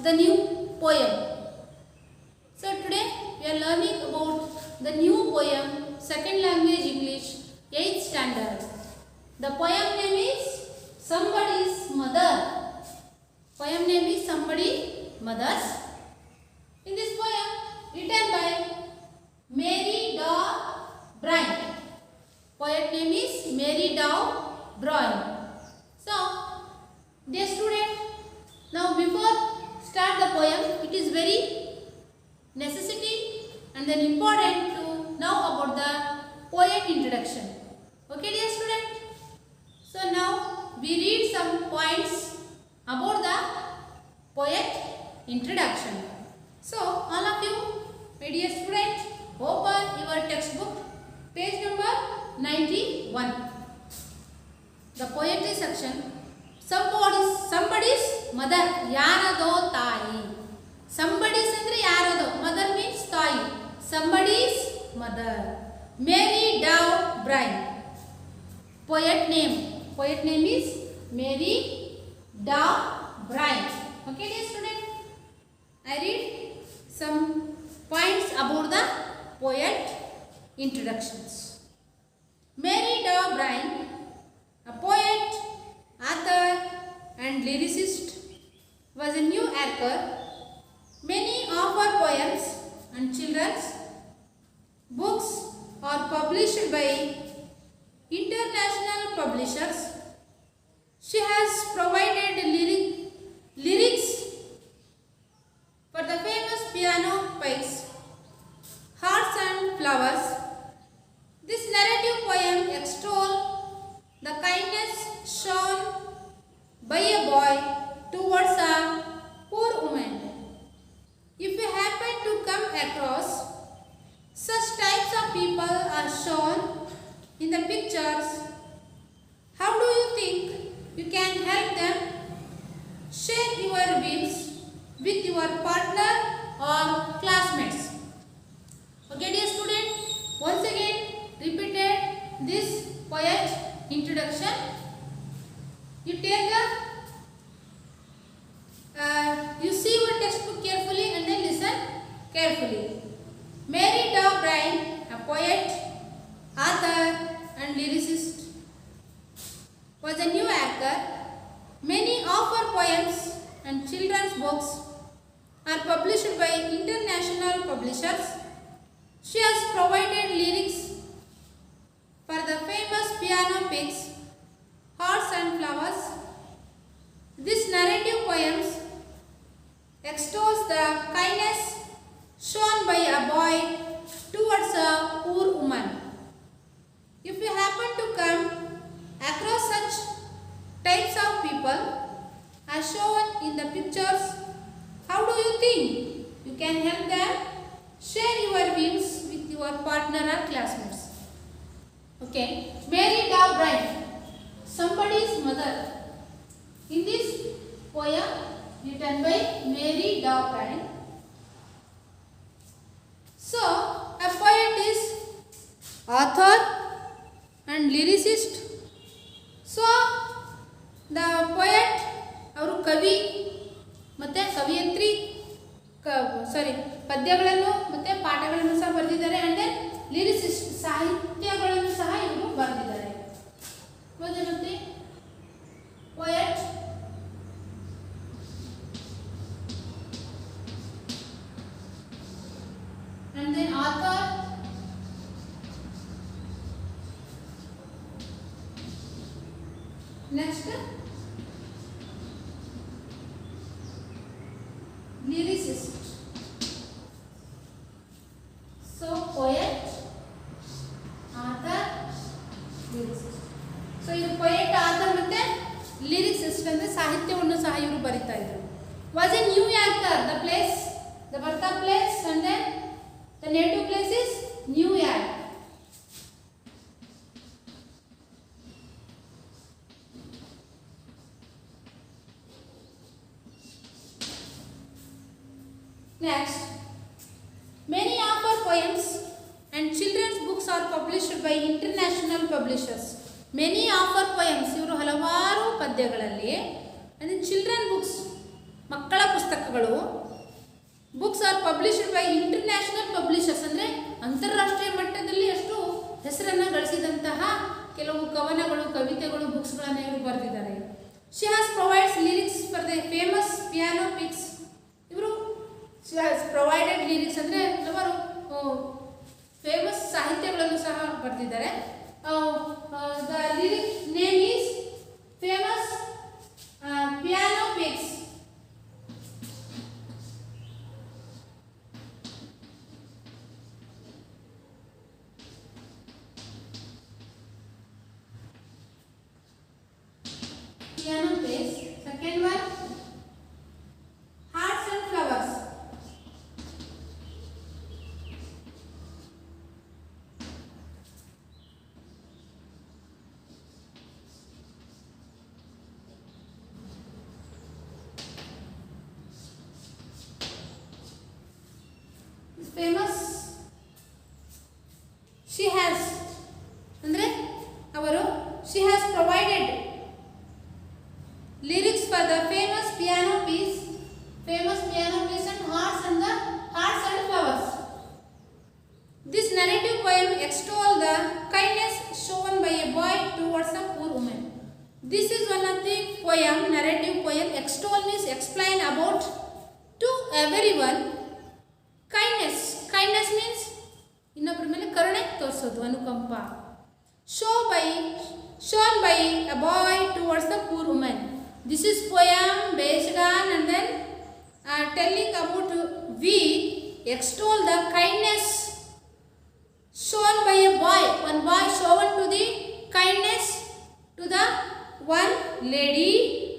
the new poem. So today we are learning about the new poem, second language English, 8th standard. The poem name is Somebody's Mother. Poem name is Somebody's Mother. In this poem written by Mary Daw Bryan. Poet name is Mary Daw Bryan. So, dear student, now before start the poem, it is very necessity and then important to know about the poet introduction. Okay, dear student. So now we read some points about the poet introduction. So all of you, my dear student, open your textbook, page number 91. The poetry section. Somebody's mother. Yarado tai. Somebody's andre yarado. Mother means tai. Somebody's mother. Mary Daw Bryan. Poet name. Poet name is Mary Daw Bryan. Okay, dear student. I read some points about the poet introductions. Mary Daw Bryan, a poet, author and lyricist, was a New Yorker. Many of her poems and children's books are published by international publishers. She has provided lyrics for the famous piano piece Hearts and Flowers. This narrative poem extols the kindness shown by a boy towards a poor woman. If you happen to come across such types of people are shown in the pictures, how do you think you can help them? Share your views with your partner or classmates. Okay, dear student, once again repeated this poet introduction. You take you see your textbook carefully and then listen carefully. Mary Daw Bryan, a poet, author and lyricist, was a New Yorker. Many of her poems and children's books are published by international publishers. She has provided lyrics for the famous piano piece Hearts and Flowers. This narrative poems extols the kindness shown by a boy towards a poor woman. If you happen to come across such types of people as shown in the pictures, how do you think you can help them? Share your views with your partner or classmates. Okay, Mary Daw Bryan, Somebody's Mother. In this poem written by Mary Daw Bryan, so a poet is author and lyricist. So the poet ಅವರು ಕವಿ ಮತ್ತು ಕವಿಯತ್ರಿ ಪದ್ಯಗಳನ್ನು ಮತ್ತು ಪಾಠಗಳನ್ನು ಸಹ ಬರೆದಿದ್ದಾರೆ. And then lyricist ಸಾಹಿತ್ಯಗಳನ್ನು ಸಹ ಇವರು ಬರೆದಿದ್ದಾರೆ. ಮತ್ತೆ poet, and then author, next lyricist. So poet, author, lyricist. So ಇದು poet, author ಮತ್ತೆ lyricist ಅಂದ್ರೆ ಸಾಹಿತ್ಯವನ್ನು ಸಹ ಇವರು ಬರಿತಾ ಇದ್ರು. Was in New Yorker, the place, the birthplace and then the native place is New York. Next, many of her poems and children's books are published by international publishers. Many of her poems, ಇವರು ಹಲವಾರು ಪದ್ಯಗಳಲ್ಲಿ and children books, ಮಕ್ಕಳ ಪುಸ್ತಕ ಪುಸ್ತಕಗಳು books are published by international publishers, ಅಂದರೆ ಅಂತಾರಾಷ್ಟ್ರೀಯ ಮಟ್ಟದಲ್ಲಿ ಅಷ್ಟು ಹೆಸರನ್ನು ಗಳಿಸಿದಂತಹ ಕೆಲವು ಕವನಗಳು, ಕವಿತೆಗಳು, ಬುಕ್ಸ್ಗಳನ್ನು ಇವರು ಬರೆದಿದ್ದಾರೆ. She has provides lyrics for the famous piano picks. ಇವರು ಶಿ ಹ್ಯಾಸ್ ಪ್ರೊವೈಡೆಡ್ ಲಿರಿಕ್ಸ್ ಅಂದರೆ ಹಲವಾರು ಫೇಮಸ್ ಸಾಹಿತ್ಯಗಳನ್ನು ಸಹ ಬರೆದಿದ್ದಾರೆ. The lyric name is famous piano picks. Piano plays. Second one, Hearts and Flowers. Is famous. She has andre avaru she has provided lyrics for the famous piano piece and Hearts and Flowers. This narrative poem extols the kindness shown by a boy towards a poor woman. This is one of the narrative poem. Extol means explain about to everyone. Kindness means ಇನ್ನೊಬ್ಬರ ಮೇಲೆ ಕರುಣೆ ತೋರಿಸೋದು, ಅನುಕಂಪ. Shown by a boy towards the poor woman. This is poem based on and then telling about we extol the kindness shown by a boy. One boy shown to the kindness to the one lady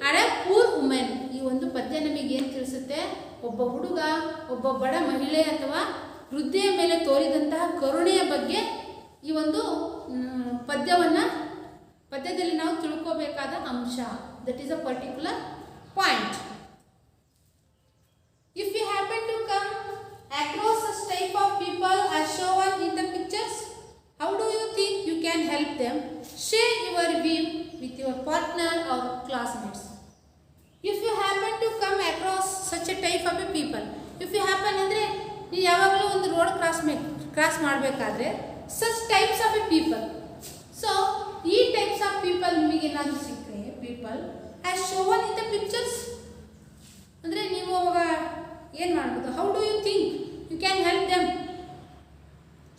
and a poor woman. ಈ ಒಂದು ಪದ್ಯ ನಮಗೆ ಏನು ತಿಳಿಸುತ್ತೆ? ಒಬ್ಬ ಹುಡುಗ, ಒಬ್ಬ ಬಡ ಮಹಿಳೆ ಅಥವಾ ವೃದ್ಧೆಯ ಮೇಲೆ ತೋರಿದಂತಹ ಕರುಣೆಯ ಬಗ್ಗೆ ಈ ಒಂದು ಪದ್ಯದಲ್ಲಿ ನಾವು ತಿಳ್ಕೋಬೇಕಾದ ಅಂಶ. That is a particular point. If you happen to come across such type of people as shown in the pictures, how do you think you can help them? Share your view with your partner or classmates. If you happen to come across such a type of a people, if you happen ಅಂದರೆ ನೀವು ಯಾವಾಗಲೂ ಒಂದು road cross ಮಾಡಬೇಕಾದ್ರೆ such types of a people. So ಈ types of people ನಿಮಗೆ ಏನಾದರೂ ಸಿಕ್ಕರೆ people as shown in the pictures ಅಂದರೆ ನೀವು ಅವಾಗ ಏನು ಮಾಡ್ಬೋದು? How do you think you can help them?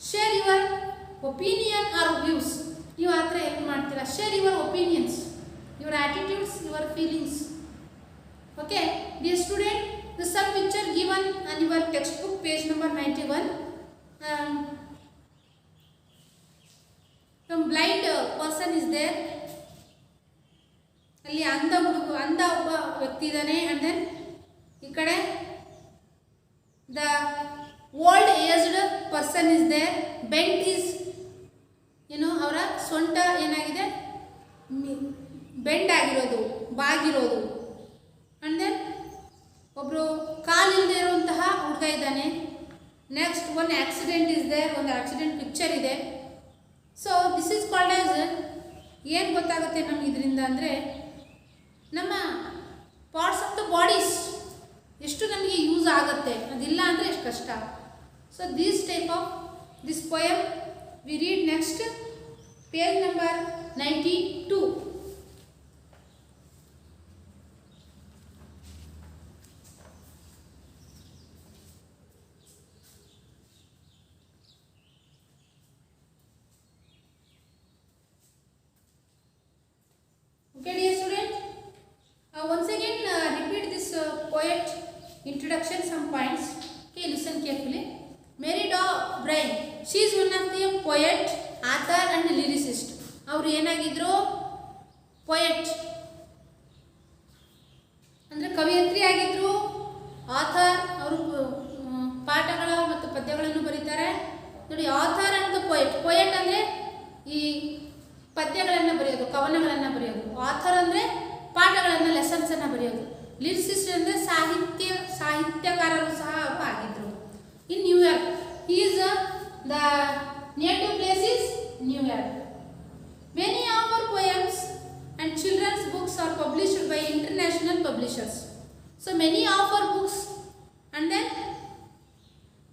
Share your opinion or views. ನೀವು ಆ ಥರ ಹೆಲ್ಪ್ ಮಾಡ್ತೀರಾ. Share your opinions, your attitudes, your feelings. Okay dear student, the sub picture given on your textbook page number 91. Some blind person is there. ಅಲ್ಲಿ ಅಂಧ ಒಬ್ಬ ವ್ಯಕ್ತಿ ಇದ್ದಾನೆ. And then ಈ ಕಡೆ the old aged person is there. Bent is ಅವರ ಸೊಂಟ ಏನಾಗಿದೆ? ಬೆಂಡ್ ಆಗಿರೋದು, ಬಾಗಿರೋದು. ಅಂಡ್ ದೆನ್ ಒಬ್ಬರು ಕಾಲಿಲ್ಲದೆ ಇರುವಂತಹ ಹುಡುಗ ಇದ್ದಾನೆ. Next one accident is there. ಒಂದು ಆಕ್ಸಿಡೆಂಟ್ ಪಿಕ್ಚರ್ ಇದೆ. So this is called as ಏನು ಗೊತ್ತಾಗುತ್ತೆ ನಮ್ಗೆ ಇದರಿಂದ ಅಂದರೆ ನಮ್ಮ ಪಾರ್ಟ್ಸ್ ಆಫ್ ದ ಬಾಡೀಸ್ ಎಷ್ಟು ನಮಗೆ ಯೂಸ್ ಆಗುತ್ತೆ, ಅದಿಲ್ಲ ಅಂದರೆ ಎಷ್ಟು ಕಷ್ಟ. So this type of this poem V read next page number 92. Okay, dear student, once again repeat this poet introduction, some points. Okay, listen carefully. Mary Bryan, she is one of the poet, author and lyricist. ಅವರು ಏನಾಗಿದ್ರು? Poet ಅಂದರೆ ಕವಿಯತ್ರಿ ಆಗಿದ್ರು. Author, ಅವರು ಪಾಠಗಳ ಮತ್ತು ಪದ್ಯಗಳನ್ನು ಬರೀತಾರೆ. ನೋಡಿ, author and poet ಅಂದರೆ ಈ ಪದ್ಯಗಳನ್ನು ಬರೆಯೋದು, ಕವನಗಳನ್ನು ಬರೆಯೋದು. ಆಥರ್ ಅಂದರೆ ಪಾಠಗಳನ್ನು, ಲೆಸನ್ಸನ್ನು ಬರೆಯೋದು. ಲಿರಿಸಿಸ್ಟ್ ಅಂದರೆ ಸಾಹಿತ್ಯಕಾರರು ಸಹ ಆಗಿದ್ದರು. In New York, is the native place is New York. Many of our poems and children's books are published by international publishers. So many many offer books and then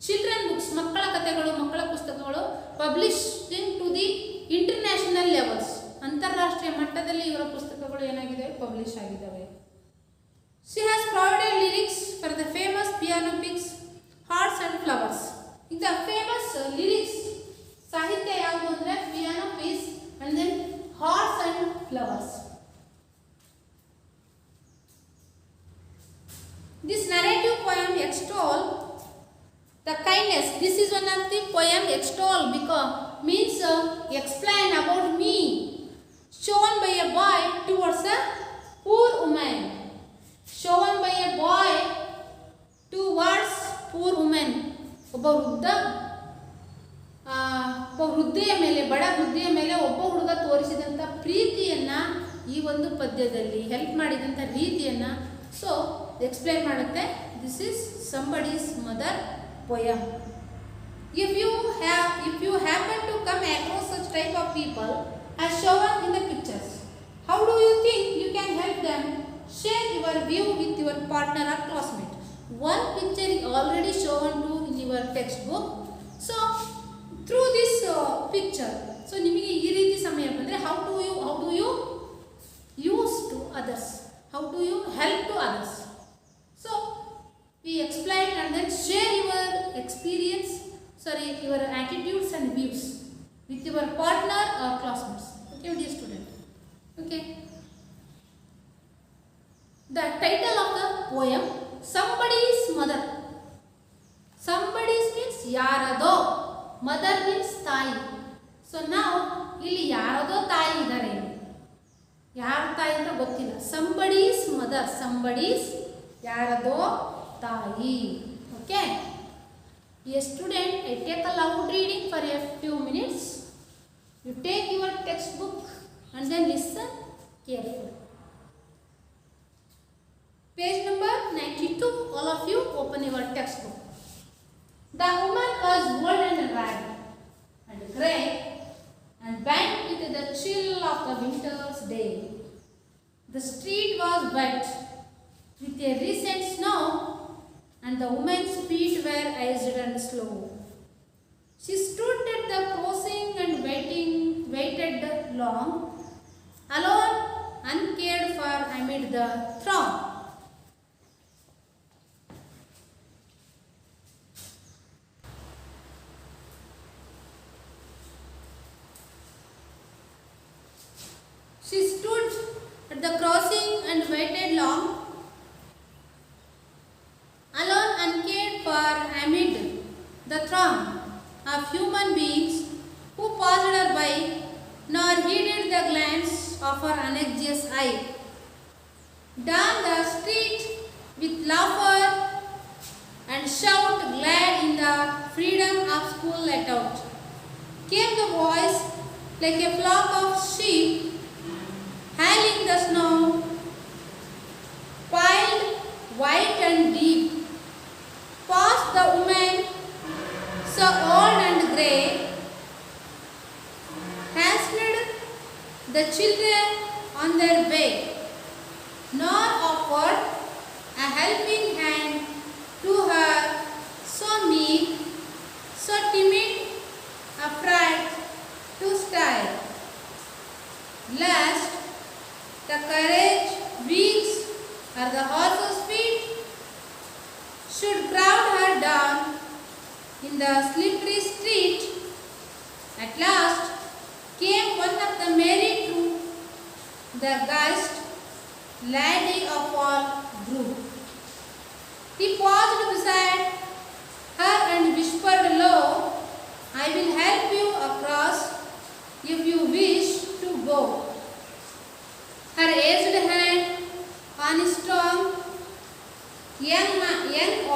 children books, ಮಕ್ಕಳ ಕಥೆಗಳು, ಮಕ್ಕಳ ಪುಸ್ತಕಗಳು publishing to the international levels, ಅಂತಾರಾಷ್ಟ್ರೀಯ ಮಟ್ಟದಲ್ಲಿ ಇವರ ಪುಸ್ತಕಗಳು ಏನಾಗಿದೆ, publish ಆಗಿದ್ದಾವೆ. She has provided lyrics for the famous piano picks, Hearts and Flowers. ಈಗ famous lyrics ಸಾಹಿತ್ಯ ಯಾವುದು ಅಂದ್ರೆ piano picks and then Hearts and Flowers. This narrative poem extol the kindness. This is one of the poem extol because means explain about me shown by a boy towards a poor woman. Shown by a boy towards poor woman. ಒಬ್ಬ ವೃದ್ಧೆಯ ಮೇಲೆ, ಬಡ ವೃದ್ಧೆಯ ಮೇಲೆ ಒಬ್ಬ ಹುಡುಗ ತೋರಿಸಿದಂಥ ಪ್ರೀತಿಯನ್ನ ಈ ಒಂದು ಪದ್ಯದಲ್ಲಿ ಹೆಲ್ಪ್ ಮಾಡಿದಂಥ ರೀತಿಯನ್ನ ಸೊ ಎಕ್ಸ್ಪ್ಲೈನ್ ಮಾಡುತ್ತೆ. This is somebody's mother poem. If you happen to come across such type of people as shown in the pictures, how do you think you can help them? Share your view with your partner or classmate. One picture is already shown to in your textbook. So through this picture, so ನಿಮಗೆ ಈ ರೀತಿ ಸಮಯ ಬಂದರೆ how do you use to others? How do you help to others? So we explain and then share your experience, your attitudes and views with your partner or classmates. Okay, dear student. Okay. The title of the poem, Somebody's Mother. Somebody's means ಯಾರದೋ, mother means ತಾಯಿ. So now ಇಲ್ಲಿ ಯಾರದೋ ತಾಯಿ ಇದ್ದಾರೆ, ಯಾರ ತಾಯಿ ಅಂತ ಗೊತ್ತಿಲ್ಲ. Somebody's mother, somebody's ಯಾರದೋ ತಾಯಿ. Okay. A student, I take a loud reading for a few minutes. You take your textbook and then listen carefully. Page number 92. All of you open your textbook. The woman was old and ragged and grey and bent with the chill of the winter's day. The street was wet with a recent snow, and the woman's feet were iced and slow. She stood at the crossing and waited long, alone, uncared for amid the throng. She stood at the crossing and waited long, alone, uncared for amid the throng of human beings who passed her by, nor heeded the glance of her anxious eye. Down the street with laughter and shout, glad in the freedom of school let out, came the voice like a flock of sheep, hailing the snow, piled white and deep. Past the woman, so old and grey, hastened the children on their way, nor offered a helping hand to her, so meek, so timid, afraid to style, lest the carriage wheels or the horse's feet should crowd her down in the slippery street. At last came one of the merry troop, the guest lady of all group. He paused beside her and whispered low, I will help you across if you wish to go. Her aged hand on his strong young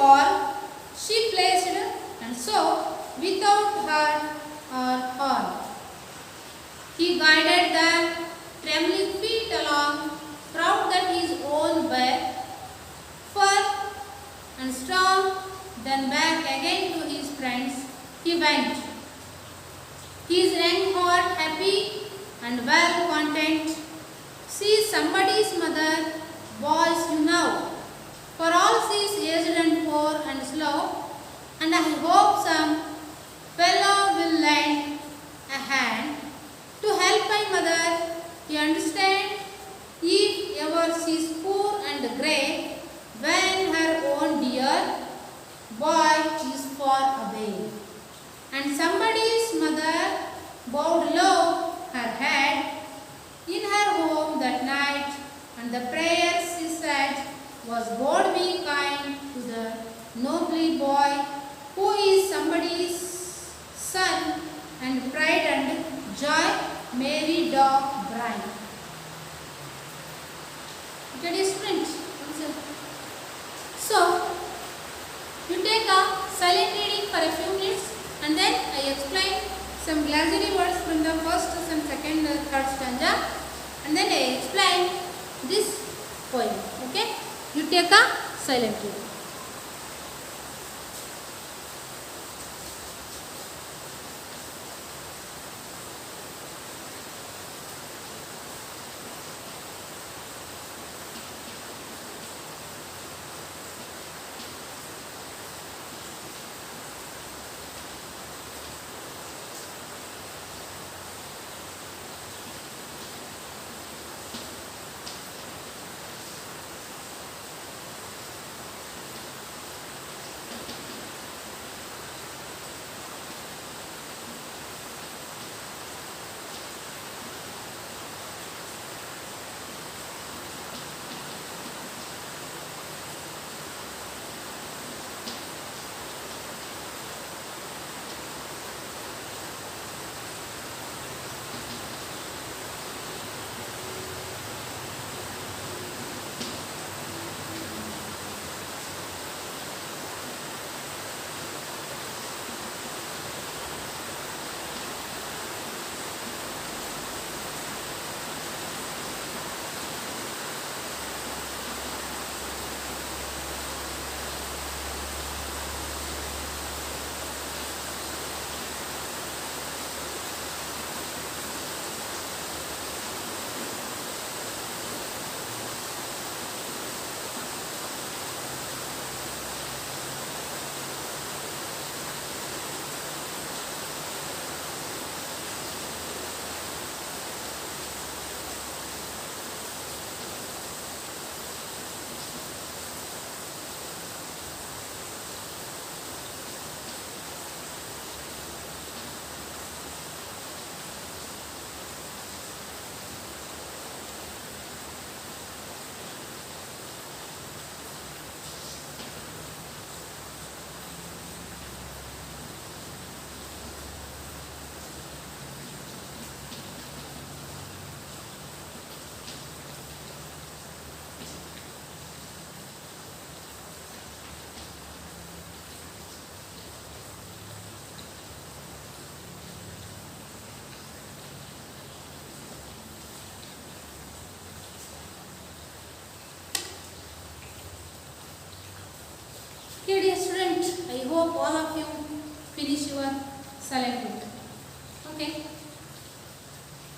arm she placed, and so without hurt or harm, he guided the trembling feet along, proud that his own were firm and strong. Then back again to his friends he went, his young heart happy and well content. See somebody's mother, boys you know, For all she is aged and poor and slow, and I hope some fellow will lend a hand to help my mother. You understand? If ever she is poor and grey, when her own dear boy is far away, and somebody's mother bowed low her head in her home that night, and the prayer she said was, God be kind to the noble boy who is somebody's son, and pride and joy, Mary Doc Bryan. Okay, students. So, you take a silent reading for a few minutes, and then I explain some glossary words from the first and second and third stanza, and then I explain this poem. Okay, you take a silent reading. Okay, dear student, I hope all of you finish your silent reading. Okay.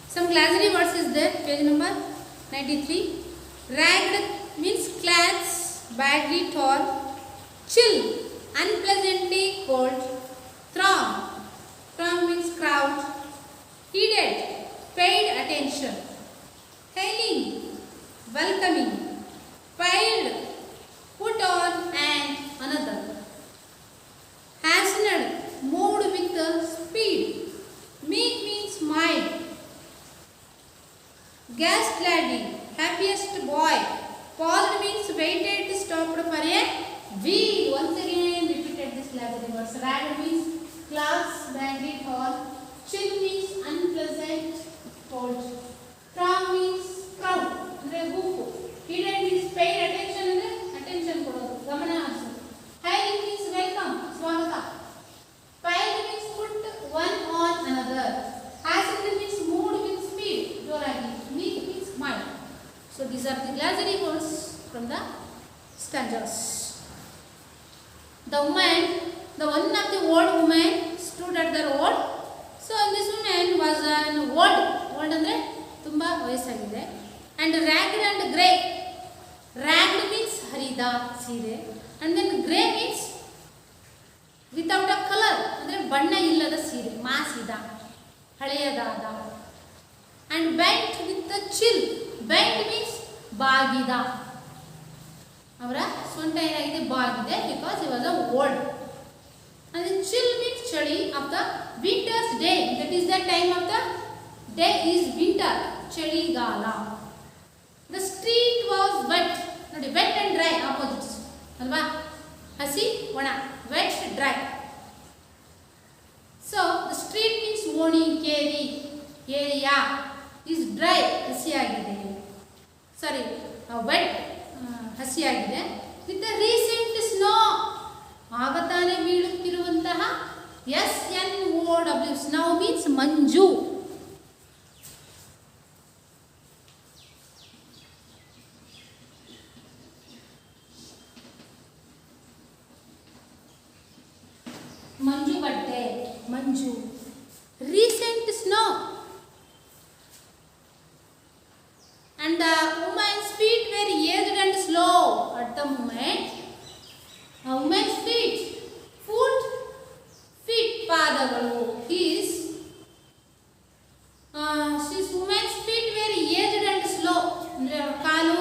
Some glossary words is there, page number 93. Ragged means clothes badly torn. Chill, unpleasantly cold. Throng means crowd. Heeded, paid attention. Hailing, welcoming. Piled, put on and another. Hastened, moved with speed. Meek means mild. Guest lady, happiest boy. Paused means waited, stopped for a week. Once again repeated this glossary words. Ragged means clothes badly torn. Chill means unpleasant, cold. Throng means crowd. Andre gufu. Heeded means paid attention. Andre attention kododu. Gamana harisu. Hailing means welcome, swagata. Piled means put one on another. Hastened means moved with speed. Joragi. Meek means mild. So these are the glossary words from the stanzas. The one of the old woman stood at the road. So this woman was an old ಅಂದ್ರೆ ತುಂಬಾ ವಯಸ್ಸಾಗಿದೆ. And ragged and grey. Ragged means ಹರಿದ. ಹಸಿದ ಸೀರೆ. And then grey means without a colour ಅಂದರೆ ಬಣ್ಣ ಇಲ್ಲದ ಸೀರೆ, ಮಾಸಿದ ಹಳೆಯದಾದ. And bent with a chill, bent means ಬಾಗಿದ, ಅವರ ಸೊಂಟ ಏನಾಗಿದೆ ಬಾಗಿದೆ, ಬಿಕಾಸ್ ಇವಾಗ old. and chill means chali of the winter's day, that is the time of the day is winter, chaligala. The street was wet, ನೋಡಿ wet and dry opposites ಅಲ್ವಾ, ಹಸಿ ಒಣ, wet dry. So the street means ಓಣಿ ಕೇರಿ area is dry, ಹಸಿಯಾಗಿದೆ, sorry wet ಹಸಿಯಾಗಿದೆ. with the recent snow, ಆಗ ತಾನೇ ಬೀಳುತ್ತಿರುವಂತಹ SNOW, ಸ್ನೌ means ಮಂಜು. ಮಂಜು ಬಟ್ಟೆ, ಮಂಜು. Recent snow. And the woman's feet were aged and slow at the moment. A woman's feet, foot, feet, ಪಾದಗಳು is she's woman's feet were aged and slow, ಅಂದರೆ ಅವ್ರ ಕಾಲು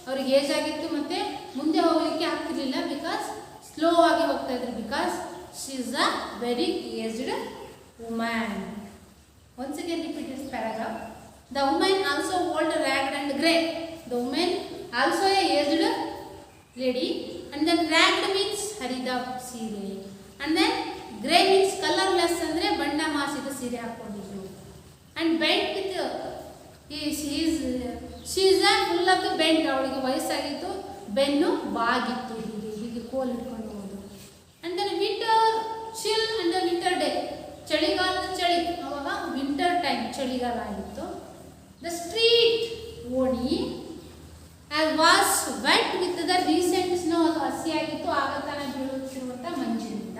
ಅವ್ರಿಗೆ ಏಜ್ ಆಗಿತ್ತು ಮತ್ತು ಮುಂದೆ ಹೋಗಲಿಕ್ಕೆ ಆಗ್ತಿರ್ಲಿಲ್ಲ, ಬಿಕಾಸ್ ಸ್ಲೋ ಆಗಿ ಹೋಗ್ತಾ ಇದ್ರು, because she is a very aged woman. Once again repeat this paragraph. The woman also old, ragged and grey. The woman also a aged lady. And then ragged means ಹರಿದ ಸೀರೆ. And then grey means colorless, ಅಂದರೆ ಬಣ್ಣ ಮಾಸಿದ ಸೀರೆ ಹಾಕೊಂಡಿದ್ರು. And bent with she is a full of the bent, ಅವಳಿಗೆ ವಯಸ್ಸಾಗಿತ್ತು, ಬೆನ್ನು ಬಾಗಿತ್ತು, ಹೀಗೆ ಹೀಗೆ ಕೋಲ್ ಇಟ್ಕೊಂಡು ಹೋಗೋದು. And then winter chill and the winter day, ಚಳಿಗಾಲದ ಚಳಿ, ಅವಾಗ ವಿಂಟರ್ ಟೈಮ್ ಚಳಿಗಾಲ ಆಗಿತ್ತು. The street ಓಣಿ was wet with the recent snow, ಅದು ಹಸಿಯಾಗಿತ್ತು, ಆಗ ತಾನೇ ಬೀಳುತ್ತಿರುವಂಥ ಮಂಜಿನಿಂದ.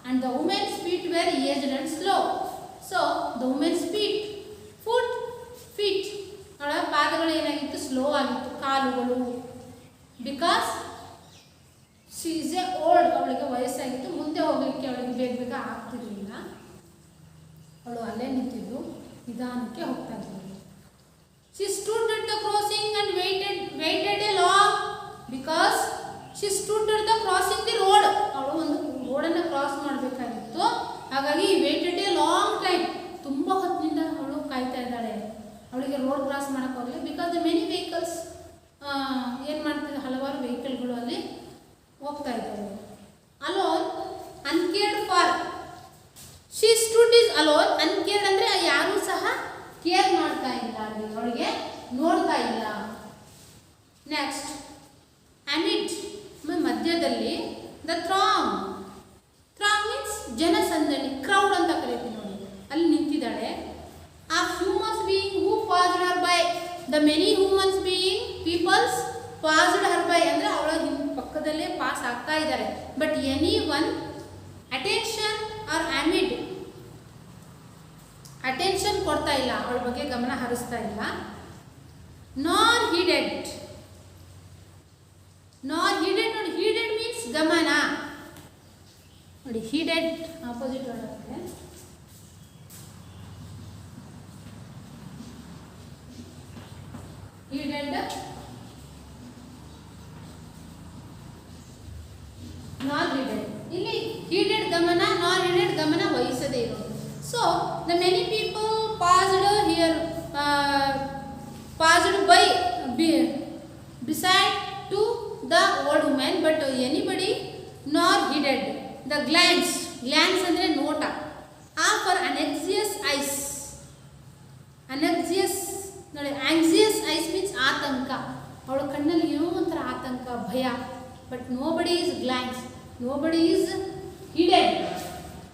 And the woman's feet were aged and slow. So the woman's feet, foot, feet, ಅವಳ ಪಾದಗಳು ಏನಾಗಿತ್ತು, ಸ್ಲೋ ಆಗಿತ್ತು, ಕಾಲುಗಳು, because she is a old, ಅವಳಿಗೆ ವಯಸ್ಸಾಗಿತ್ತು, ಮುಂದೆ ಹೋಗಲಿಕ್ಕೆ ಅವಳಿಗೆ ಬೇಗ ಬೇಗ ಆಗ್ತಿರಲಿಲ್ಲ, ಅವಳು ಅಲ್ಲೇ ನಿಂತಿದ್ದು, ನಿಧಾನಕ್ಕೆ ಹೋಗ್ತಾ ಇದ್ದರು. She stood at the crossing and waited a long, because she stood at the crossing the road, ಅವಳು ಒಂದು ರೋಡನ್ನು ಕ್ರಾಸ್ ಮಾಡಬೇಕಾಗಿತ್ತು, ಹಾಗಾಗಿ waited a long time, ತುಂಬ ಹೊತ್ತಿನಿಂದ ಅವಳು ಕಾಯ್ತಾ ಇದ್ದಾಳೆ, ಅವಳಿಗೆ ರೋಡ್ ಕ್ರಾಸ್ ಮಾಡೋಕ್ಕಾಗಲಿಲ್ಲ, ಬಿಕಾಸ್ ದ ಮೆನಿ ವೆಹಿಕಲ್ಸ್ ಏನು ಮಾಡ್ತಿದ್ದಾರೆ, ಹಲವಾರು ವೆಹಿಕಲ್ಗಳು ಅಲ್ಲಿ ಹೋಗ್ತಾ ಇದ್ದಾರೆ. Alone, uncared for. She stood is alone, uncared ಅಂದರೆ ಯಾರೂ ಸಹ ಕೇರ್ ಮಾಡ್ತಾ ಇಲ್ಲ, ಅಲ್ಲಿ ಅವಳಿಗೆ ನೋಡ್ತಾ ಇಲ್ಲ. ನೆಕ್ಸ್ಟ್ ಅಮಿಡ್, ಮಧ್ಯದಲ್ಲಿ. ದ ಥ್ರಾಂಗ್, ಥ್ರಾಂಗ್ ಮೀನ್ಸ್ ಜನಸಂದಣಿ, ಕ್ರೌಡ್ ಅಂತ ಕರೀತೀವಿ ನೋಡಿ, ಅಲ್ಲಿ ನಿಂತಿದ್ದಾಳೆ. ಆ humans being who passed her by, the many humans being peoples passed her by, ಅಂದರೆ ಅವಳ ಪಕ್ಕದಲ್ಲೇ ಪಾಸ್ ಆಗ್ತಾ ಇದ್ದಾರೆ. But any one attention or amid, attention ಕೊಡ್ತಾ ಇಲ್ಲ, ಅವಳ ಬಗ್ಗೆ ಗಮನ ಹರಿಸ್ತಾ ಇಲ್ಲ. ನಾರ್ ಹೀಡೆಡ್, ನಾರ್ ಹೀಡೆಡ್ ನೋಡಿ, ಹೀಡೆಡ್ ಮೀನ್ಸ್ ಗಮನ ನೋಡಿ, ಹೀಡೆಡ್ ಆಪೋಸಿಟ್ ಹೊರಡುತ್ತೆ. ಹೀಡೆಡ್, ನಾರ್ ಹೀಡೆಡ್, ಇಲ್ಲಿ ಹೀಡೆಡ್ ಗಮನ, ನಾರ್ ಹೀಡೆಡ್ ಗಮನ ವಹಿಸದೇ ಇರೋದು. So the many people passed here, passed by beside to the old woman, but anybody nor heeded the glance. Glance ಅಂದ್ರೆ ನೋಟ. For anxious eyes. Anxious ನೋಡಿ, anxious eyes means ಆತಂಕ, ಅವಳ ಕಣ್ಣಲ್ಲಿ ಏನೋ ಒಂಥರ ಆತಂಕ, ಭಯ. But nobody is glance, nobody is heeded.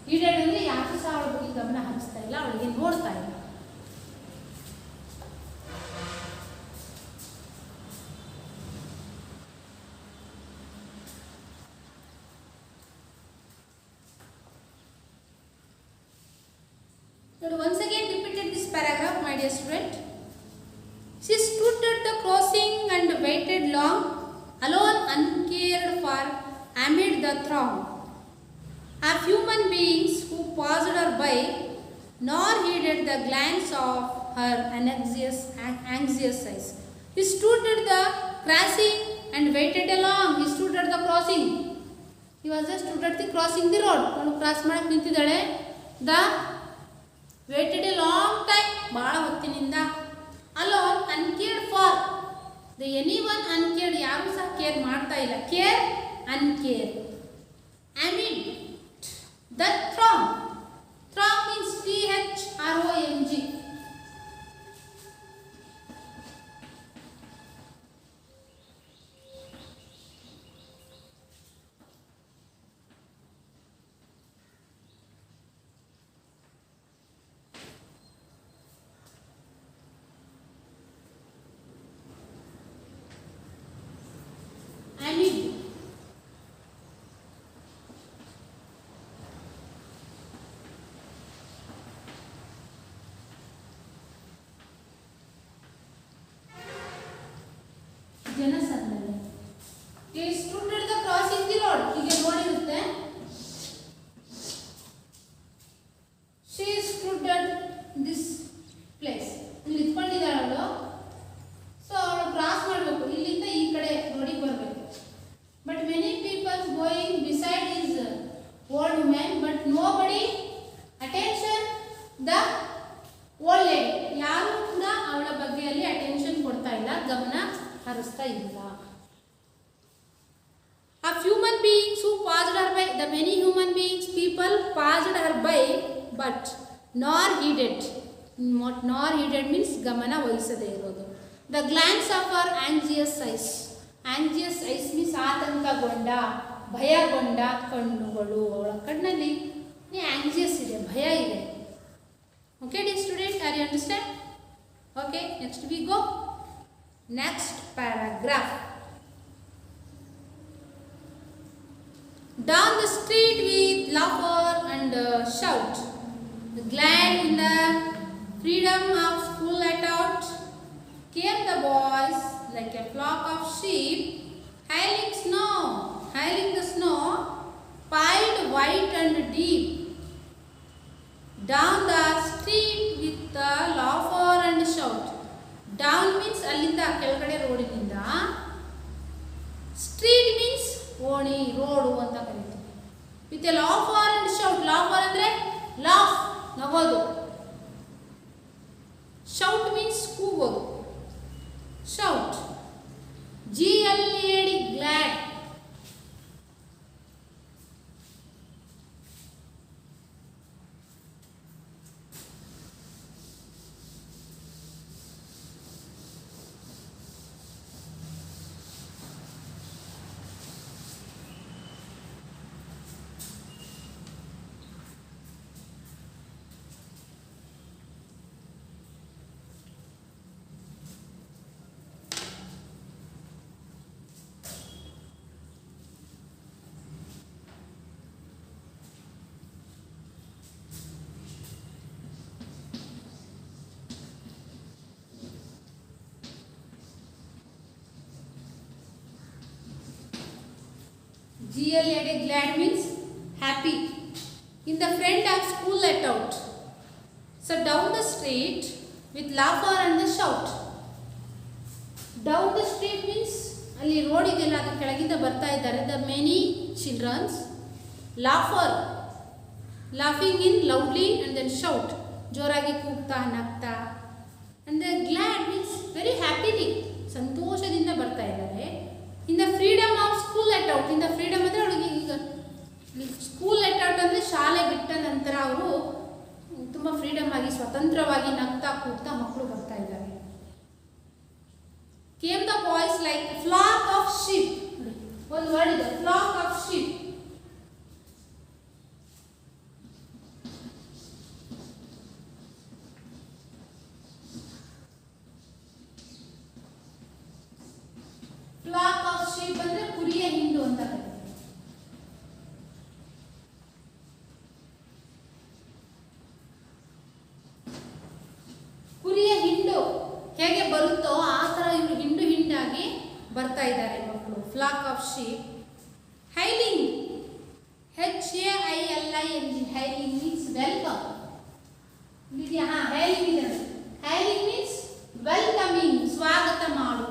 ಹೀಡೆಡ್ ಅಂದರೆ ಯಾರು ಸಹ ಅವಳ ಬಗ್ಗೆ ಗಮನ ಹರಿಸ್ತಾ ಇಲ್ಲ, ಅವಳಿಗೆ ನೋಡ್ತಾ ಇಲ್ಲ. Once again repeated this paragraph, my dear student. She stood at the crossing and waited long. alone uncared for amid the throng of human beings who passed her by, nor heeded the glance of her anxious eyes. He stood at the crossing and waited along. He stood at the crossing. He was just stood at the crossing the road. ಅವಳು cross ಮಾಡಕ್ಕೆ ನಿಂತಿದ್ದಾಳೆ. The waited a long time. ಬಹಳ ಹೊತ್ತಿನಿಂದ. Alone uncared for. The anyone uncared, ಯಾರು ಸಹ care ಮಾಡ್ತಾ ಇಲ್ಲ. Care uncare. Amid the throng. Throng means THRONG. Amid. ಜನಸಂದಣಿ. He stood at the crossing the road. ಹೀಗೆ ರೋಡ್ ಇರುತ್ತೆ. She stood at this place. ಇಲ್ಲಿ ನಿಂತ್ಕೊಂಡಿದ್ದಾಳೆ ಅವಳು. ಸೊ ಅವಳು ಕ್ರಾಸ್ ಮಾಡಬೇಕು. ಇಲ್ಲಿಂದ ಈ ಕಡೆ ರೋಡಿಗೆ ಬರಬೇಕು. But many people going beside his old woman, but nobody attention the old lady. ಯಾರು ಕೂಡ ಅವಳ ಬಗ್ಗೆ ಅಲ್ಲಿ ಅಟೆನ್ಷನ್ ಕೊಡ್ತಾ ಇಲ್ಲ, ಗಮನ ಹರಿಸ್ತಾ ಇಲ್ಲ. Of human beings who passed her by, the many human beings, people passed her by, but nor heeded. Nor heeded means ಗಮನ ವಹಿಸದೇ ಇರೋದು. The glance of her anxious eyes. Anxious eyes means ಆತಂಕಗೊಂಡ, ಭಯಗೊಂಡ ಕಣ್ಣುಗಳು. ಅವಳ ಕಣ್ಣಲ್ಲಿ ಆಂಗ್ಸಿಯಸ್ ಇದೆ, ಭಯ ಇದೆ. Okay, dear student, are you understand? Okay, next we go. Next paragraph. Down the street with laughter and shout, glad in the freedom of school let out, came the boys like a flock of sheep, hailing the snow, piled white and deep. Down the street with the laughter and shout. Down means ಅಲ್ಲಿಂದ ಕೆಳಗಡೆ ರೋಡಿನಿಂದ. Street means ಓಣಿ, ರೋಡು ಅಂತ ಕರೀತೀವಿ. With a laughter and shout. Laughter ಅಂದರೆ laugh, ನಗೋದು. Shout means ಕೂಗೋದು. Shout. GLAD, glad. GLAD, glad means happy. In the front of school let out. So down the street with laughter and the shout. Down the street means ಅಲ್ಲಿ road ಇದೆಯಲ್ಲ ಅದರ ಕೆಳಗಿಂದ ಬರ್ತಾ ಇದ್ದಾರೆ. The many childrens laughter, laughing in loudly and then shout, ಜೋರಾಗಿ ಕೂಗ್ತಾ ನಗ್ತಾ. And the glad means very happily, ಸಂತೋಷದಿಂದ ಬರ್ತಾ ಇದ್ದಾರೆ. In the freedom of school let out. In the freedom ಅಂದರೆ ಅವಳಿಗೆ ಈಗ ಸ್ಕೂಲ್ ಲೆಟ್ ಔಟ್ ಅಂದರೆ ಶಾಲೆ ಬಿಟ್ಟ ನಂತರ ಅವರು ತುಂಬ ಫ್ರೀಡಮ್ ಆಗಿ ಸ್ವತಂತ್ರವಾಗಿ ನಗ್ತಾ ಕೂಗ್ತಾ ಮಕ್ಕಳು ಬರ್ತಾ ಇದ್ದಾರೆ. Came the boys like flock of sheep. ಒಂದು ವರ್ಡ್ ಇದೆ, flock of sheep. Flock of sheep ಅಂದ್ರೆ ಕುರಿಯ ಹಿಂಡು ಅಂತ ಕರೀತಾರೆ. ಕುರಿಯ ಹಿಂಡು ಹೇಗೆ ಬರುತ್ತೋ ಆ ತರ ಇವರು ಹಿಂಡು ಹಿಂಡಾಗಿ ಬರ್ತಾ ಇದ್ದಾರೆ ಮಕ್ಕಳು. flock of sheep. Hailing, H-A-I-L-I-N-G, hailing means welcome. hailing ಇದೆ. Hailing means welcoming, ಸ್ವಾಗತ ಮಾಡು.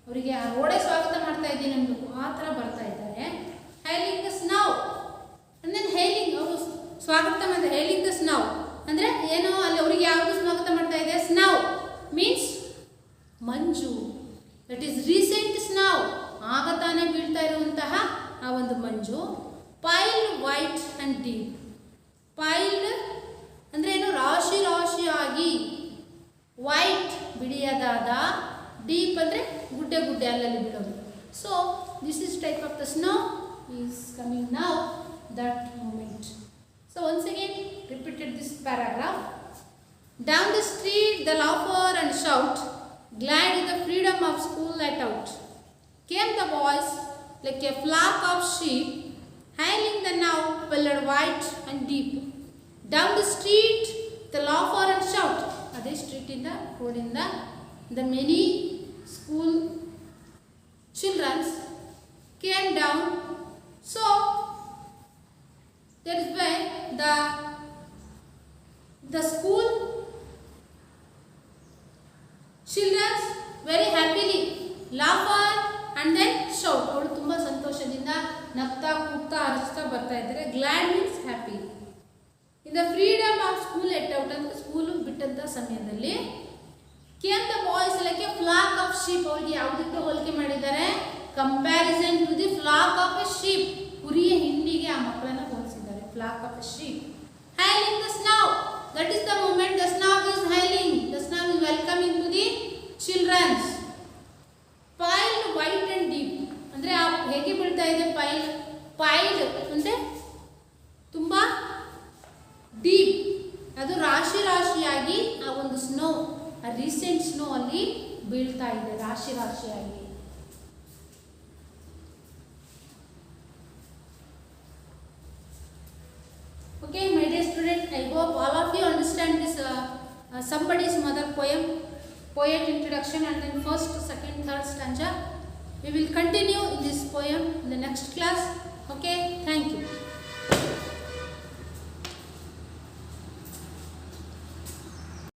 ಅವರಿಗೆ ಆ ರೋಡೆ ಸ್ವಾಗತ ಮಾಡ್ತಾ ಇದ್ದೀನಿ ನಮ್ಗೆ ಆ ಥರ ಬರ್ತಾ ಇದ್ದಾರೆ. Hailing the snow. And then hailing, ಅವರು ಸ್ವಾಗತ ಮಾಡಿದ hailing the snow ಅಂದರೆ ಏನೋ ಅಲ್ಲಿ ಅವರಿಗೆ ಯಾವುದು ಸ್ವಾಗತ ಮಾಡ್ತಾ ಇದೆ. Snow means Manju. That is recent snow, ಆಗ ತಾನೇ ಬೀಳ್ತಾ ಇರುವಂತಹ ಆ ಒಂದು ಮಂಜು. Piled white and deep. Piled ಅಂದರೆ ಏನು, ರಾಶಿ ರಾಶಿಯಾಗಿ. ವೈಟ್ ಬಿಳಿಯದಾದ, ಡೀಪ್ ಅಂದರೆ ಗುಡ್ಡೆ ಗುಡ್ಡೆ ಅಲ್ಲಲ್ಲಿ ಬಿಡೋದು. So this is type of the snow is coming now, that moment. So once again repeated this paragraph. Down the street the laughter and shout, glad in the freedom of school let out. Came the boys like a flock of sheep, hailing the now pillared white and deep. Down the street the laughter and shout. Ade street in the road in the many school children came down. So that is why the school children very happily laughter and then shout. ಅವರು ತುಂಬ ಸಂತೋಷದಿಂದ ನಗ್ತಾ ಕೂಗ್ತಾ ಅರಚ್ತಾ ಬರ್ತಾ ಇದ್ದಾರೆ. Glad means happy. In the freedom of school at out ಅಂತ school ಬಿಟ್ಟಂಥ ಸಮಯದಲ್ಲಿ came the boys like a flock of sheep. ಅವರಿಗೆ ಯಾವುದಕ್ಕೆ ಹೋಲಿಕೆ ಮಾಡಿದ್ದಾರೆ? Comparison to the flock of a sheep. ಕುರಿಯ ಹಿಂಡಿಗೆ ಆ ಮಕ್ಕಳನ್ನು ಹೋಲಿಸಿದ್ದಾರೆ. Flock of a sheep. Hailing the snow, that is the moment the snow is hailing. The snow is welcoming to the childrens. Piled white and deep ಅಂದರೆ ಆ ಹೇಗೆ ಬೀಳ್ತಾ ಇದೆ? ಪೈಲ್ಡ್ ಅಂದರೆ ತುಂಬ ಡೀಪ್, ಅದು ರಾಶಿ ರಾಶಿಯಾಗಿ ಆ ಒಂದು ಸ್ನೋ, ಆ ರೀಸೆಂಟ್ ಸ್ನೋ ಅಲ್ಲಿ ಬೀಳ್ತಾ ಇದೆ ರಾಶಿ ರಾಶಿಯಾಗಿ. Okay, my dear student, I hope all of you understand this somebody's mother poet introduction and then first, second, third stanza. We will continue in this poem in the next class. Okay, thank you.